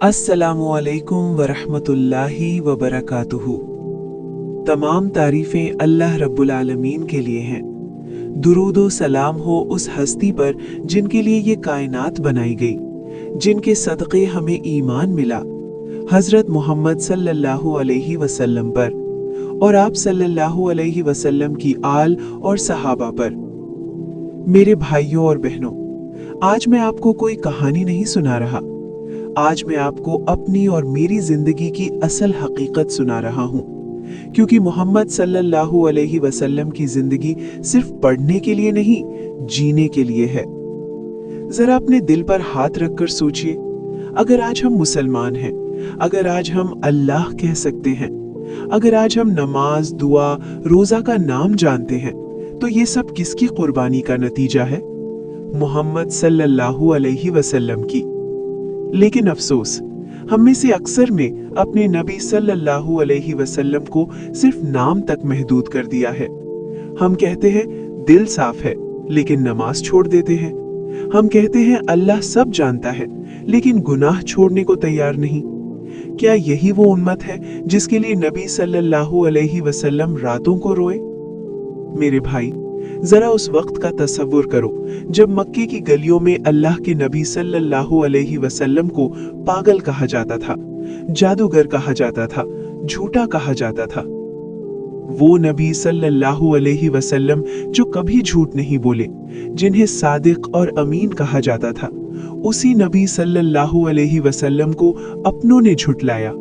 अस्सलामुअलैकुम वरहमतुल्लाहि वबरकातुहू। तमाम तारीफ़ें अल्लाह रब्बुल आलमीन के लिए हैं। दुरूद व सलाम हो उस हस्ती पर जिनके लिए ये कायनात बनाई गई, जिनके सदक़े हमें ईमान मिला, हज़रत मोहम्मद सल्लल्लाहु अलैहि वसल्लम पर और आप सल्लल्लाहु अलैहि वसल्लम की आल और सहाबा पर। मेरे भाइयों और बहनों, आज मैं आपको कोई कहानी नहीं सुना रहा। आज मैं आपको अपनी और मेरी जिंदगी की असल हकीकत सुना रहा हूँ, क्योंकि मोहम्मद सल्लल्लाहु अलैहि वसल्लम की जिंदगी सिर्फ पढ़ने के लिए नहीं, जीने के लिए है। जरा अपने दिल पर हाथ रखकर सोचिए, अगर आज हम मुसलमान हैं, अगर आज हम अल्लाह कह सकते हैं, अगर आज हम नमाज, दुआ, रोजा का नाम जानते हैं, तो ये सब किसकी कुर्बानी का नतीजा है? मोहम्मद सल्लल्लाहु अलैहि वसल्लम की। लेकिन अफसोस, हम में से अक्सर ने अपने नबी सल्लल्लाहु अलैहि वसल्लम को सिर्फ नाम तक महदूद कर दिया है। हम कहते हैं दिल साफ है, लेकिन नमाज छोड़ देते हैं। हम कहते हैं अल्लाह सब जानता है, लेकिन गुनाह छोड़ने को तैयार नहीं। क्या यही वो उम्मत है जिसके लिए नबी सल्लल्लाहु अलैहि वसल्लम रातों को रोए? मेरे भाई, जरा उस वक्त का तसव्वुर करो जब मक्के की गलियों में अल्लाह के नबी सल्लल्लाहु अलैहि वसल्लम को पागल कहा जाता था, जादूगर कहा जाता था, झूठा कहा जाता था। वो नबी सल्लल्लाहु अलैहि वसल्लम जो कभी झूठ नहीं बोले, जिन्हें सादिक और अमीन कहा जाता था, उसी नबी सल्लल्लाहु अलैहि वसल्लम को अपनों ने झुठलाया।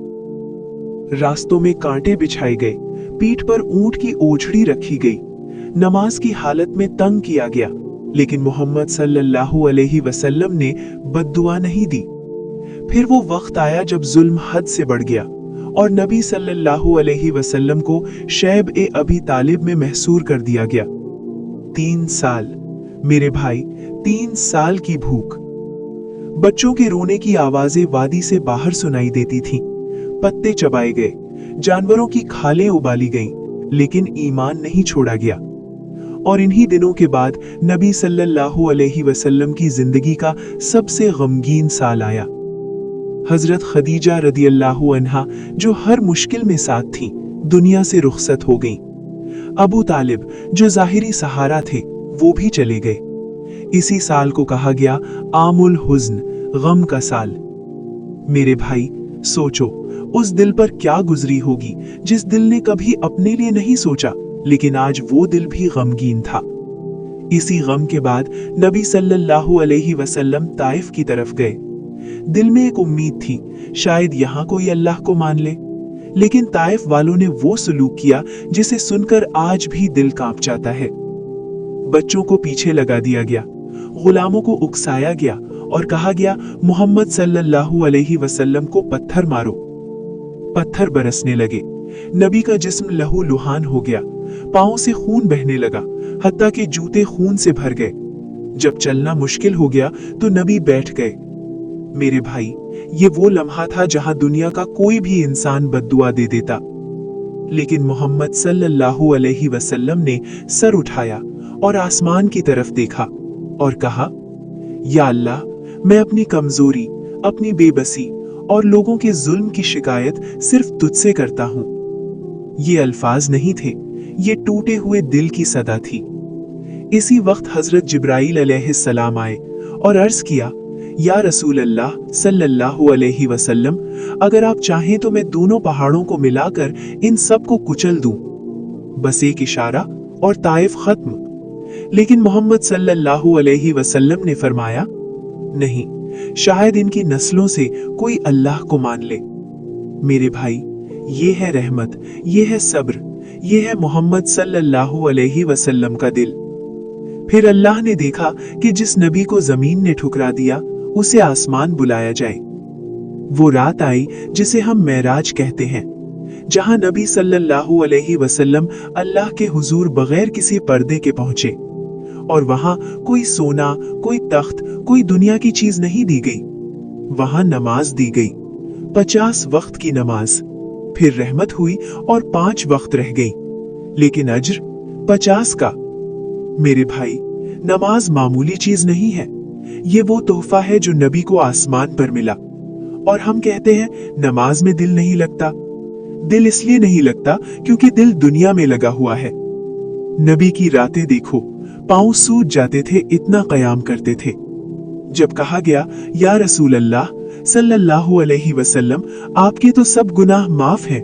रास्तों में कांटे बिछाए गए, पीठ पर ऊंट की ओछड़ी रखी गई, नमाज की हालत में तंग किया गया, लेकिन मोहम्मद सल्लल्लाहु अलैहि वसल्लम ने बद्दुआ नहीं दी। फिर वो वक्त आया जब जुल्म हद से बढ़ गया और नबी सल्लल्लाहु अलैहि वसल्लम को शैब ए अबी तालिब में महसूर कर दिया गया। 3 साल, मेरे भाई, 3 साल की भूख। बच्चों के रोने की आवाजें वादी से बाहर सुनाई देती थीं, पत्ते चबाए गए, जानवरों की खालें उबाली गईं, लेकिन ईमान नहीं छोड़ा गया। और इन्हीं दिनों के बाद नबी सल्लल्लाहु अलैहि वसल्लम की जिंदगी का सबसे गमगीन साल आया। हजरत खदीजा रदियल्लाहु अन्हा, जो हर मुश्किल में साथ थीं, दुनिया से रुखसत हो गईं। अबू तालिब, जो जाहिरी सहारा थे, वो भी चले गए। इसी साल को कहा गया आमुल हुज़्न, गम का साल। मेरे भाई, सोचो उस दिल पर क्या गुजरी होगी जिस दिल ने कभी अपने लिए नहीं सोचा, लेकिन आज वो दिल भी गमगीन था। इसी गम के बाद नबी सल्लल्लाहु अलैहि वसल्लम ताइफ की तरफ गए। दिल में एक उम्मीद थी, शायद यहाँ कोई अल्लाह को मान ले, लेकिन ताइफ वालों ने वो सलूक किया जिसे सुनकर आज भी दिल कांप जाता है। बच्चों को पीछे लगा दिया गया, गुलामों को उकसाया गया और कहा गया मोहम्मद सल्लल्लाहु अलैहि वसल्लम को पत्थर मारो। पत्थर बरसने लगे, नबी का जिस्म लहू लुहान हो गया, पांव से खून बहने लगा, हत्ता कि जूते खून से भर गए। जब चलना मुश्किल हो गया तो नबी बैठ गए। मेरे भाई, ये वो लम्हा था जहां दुनिया का कोई भी इंसान बद्दुआ दे देता, लेकिन मोहम्मद सल्लल्लाहु अलैहि वसल्लम ने सर उठाया और आसमान की तरफ देखा और कहा, या अल्लाह, मैं अपनी कमजोरी, अपनी बेबसी और लोगों के जुल्म की शिकायत सिर्फ तुझसे करता हूं। ये अल्फाज नहीं थे, ये टूटे हुए दिल की सदा थी। इसी वक्त हजरत जिब्राइल अलैहिस्सलाम आए और अर्ज किया, या रसूल अल्लाह सल्लल्लाहु अलैहि वसल्लम, अगर आप चाहें तो मैं दोनों पहाड़ों को मिलाकर इन सब को कुचल दूं। बस एक इशारा और ताइफ खत्म। लेकिन मोहम्मद सल्लल्लाहु अलैहि वसल्लम ने फरमाया, नहीं, शायद इनकी नस्लों से कोई अल्लाह को मान ले। मेरे भाई, ये है रहमत, ये है सब्र, ये है मोहम्मद सल्लल्लाहु अलैहि वसल्लम का दिल। फिर अल्लाह ने देखा कि जिस नबी को जमीन ने ठुकरा दिया, उसे आसमान बुलाया जाए। वो रात आई जिसे हम मेराज कहते हैं, जहां नबी सल्लल्लाहु अलैहि वसल्लम अल्लाह के हुजूर बगैर किसी पर्दे के पहुंचे। और वहां कोई सोना, कोई तख्त, कोई दुनिया की चीज नहीं दी गई। वहां नमाज दी गई, 50 वक्त की नमाज। फिर रहमत हुई और 5 वक्त रह गई, लेकिन अज्र 50 का। मेरे भाई, नमाज मामूली चीज नहीं है, ये वो तोहफा है जो नबी को आसमान पर मिला और हम कहते हैं नमाज में दिल नहीं लगता। दिल इसलिए नहीं लगता क्योंकि दिल दुनिया में लगा हुआ है। नबी की रातें देखो, पांव सूज जाते थे, इतना कयाम करते थे। जब कहा गया या रसूल अल्लाह सल्लल्लाहु अलैहि वसल्लम, आपके तो सब गुनाह माफ हैं,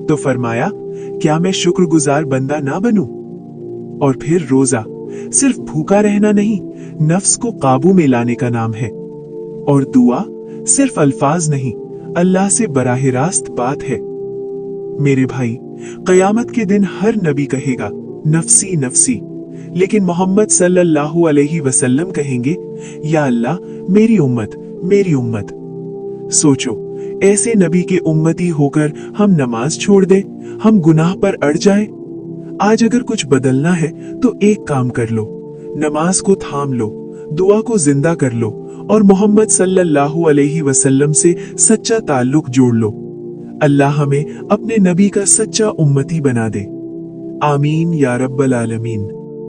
तो फरमाया क्या मैं शुक्रगुजार बंदा ना बनूं? और फिर रोजा सिर्फ भूखा रहना नहीं, नफ्स को काबू में लाने का नाम है। और दुआ सिर्फ अल्फाज नहीं, अल्लाह से बराह रास्त बात है। मेरे भाई, कयामत के दिन हर नबी कहेगा नफसी नफसी, लेकिन मोहम्मद सल्लल्लाहु अलैहि वसल्लम कहेंगे या अल्लाह मेरी उम्मत, मेरी उम्मत। सोचो, ऐसे नबी के उम्मती होकर हम नमाज छोड़ दें, हम गुनाह पर अड़ जाएं। आज अगर कुछ बदलना है तो एक काम कर लो, नमाज को थाम लो, दुआ को जिंदा कर लो और मोहम्मद सल्लल्लाहु अलैहि वसल्लम से सच्चा ताल्लुक जोड़ लो। अल्लाह हमें अपने नबी का सच्चा उम्मती बना दे। आमीन या रब्बल आलमीन।